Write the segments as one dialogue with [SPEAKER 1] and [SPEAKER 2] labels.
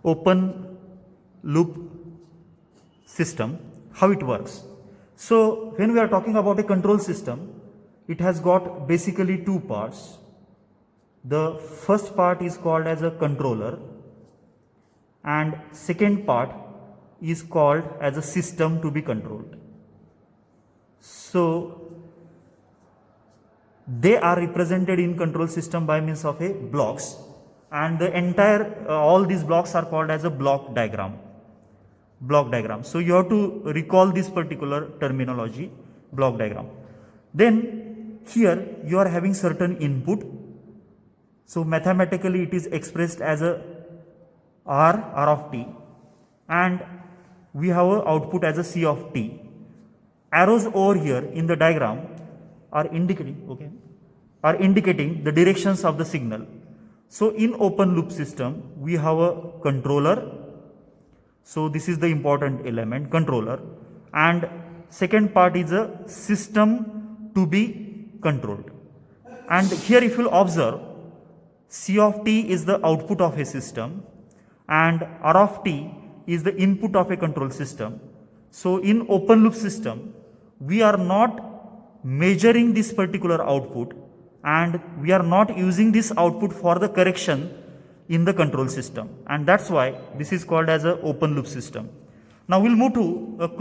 [SPEAKER 1] open loop system, how it works. So when we are talking about a control system, it has got basically two parts. The first part is called as a controller, and second part is called as a system to be controlled. So they are represented in control system by means of a blocks, and the entire all these blocks are called as a block diagram. So you have to recall this particular terminology, block diagram. Then here you are having certain input. So mathematically it is expressed as a r of t, and we have a output as a c of t. Arrows over here in the diagram are indicating the directions of the signal. So in open loop system we have a controller. So this is the important element, controller, and second part is a system to be controlled. And here if you will observe, c of t is the output of a system and r of t is the input of a control system. So in open loop system we are not measuring this particular output, and we are not using this output for the correction in the control system, and that's why this is called as a open loop system. Now we'll move to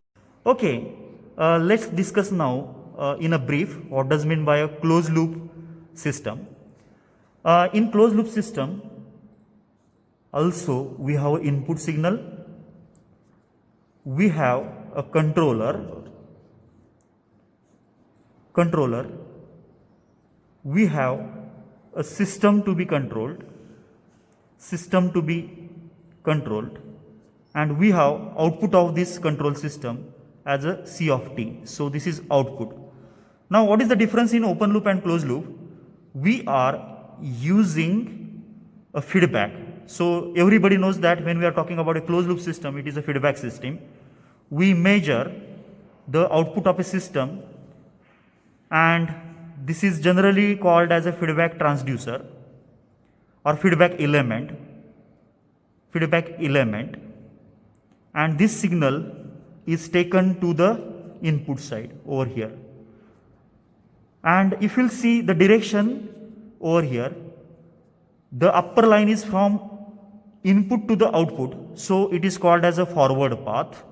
[SPEAKER 1] let's discuss now in a brief what does mean by a closed loop system. In closed loop system also we have input signal, we have a controller, we have a system to be controlled, and we have output of this control system as a c of t. So this is output. Now what is the difference in open loop and closed loop? We are using a feedback. So everybody knows that when we are talking about a closed loop system, it is a feedback system. We measure the output of a system, and this is generally called as a feedback transducer or feedback element, and this signal is taken to the input side over here. And if you'll see the direction over here, the upper line is from input to the output, so it is called as a forward path.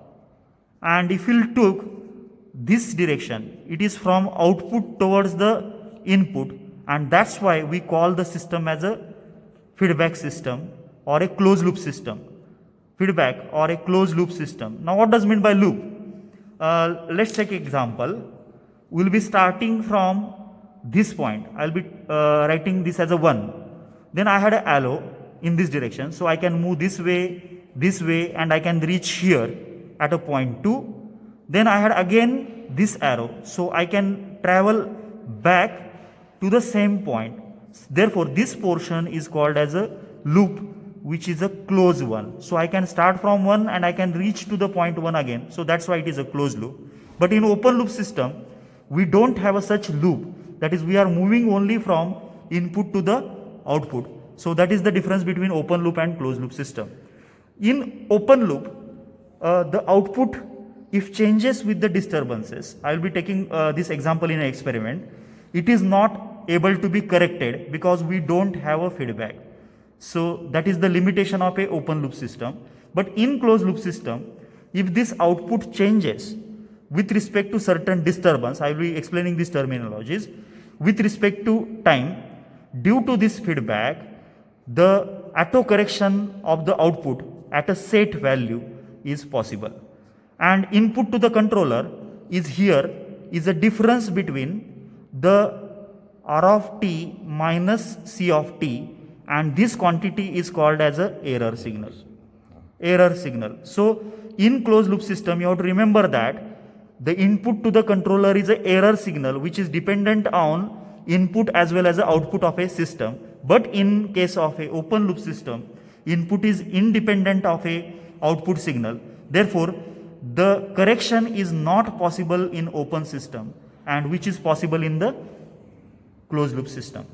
[SPEAKER 1] And if you took this direction, it is from output towards the input, and that's why we call the system as a feedback system or a closed loop system. Feedback or a closed loop system. Now what does mean by loop? Let's take example. We'll be starting from this point. I'll be writing this as a 1. Then I had an arrow in this direction, so I can move this way, and I can reach here at a point 2. Then I had again this arrow, so I can travel back to the same point. Therefore this portion is called as a loop, which is a closed one. So I can start from 1 and I can reach to the point 1 again. So that's why it is a closed loop. But in open loop system, we don't have a such loop. That is, we are moving only from input to the output. So that is the difference between open loop and closed loop system. In open loop, the output, if changes with the disturbances, I will be taking this example in an experiment, it is not able to be corrected because we don't have a feedback. So that is the limitation of a open loop system. But in closed loop system, if this output changes with respect to certain disturbance, I will be explaining these terminologies, with respect to time, due to this feedback, the auto correction of the output at a set value is possible. And input to the controller is here is a difference between the r of t minus c of t, and this quantity is called as a error signal. So in closed loop system, you have to remember that the input to the controller is an error signal which is dependent on input as well as the output of a system. But in case of a open loop system, input is independent of a output signal. Therefore the correction is not possible in open system, and which is possible in the closed loop system.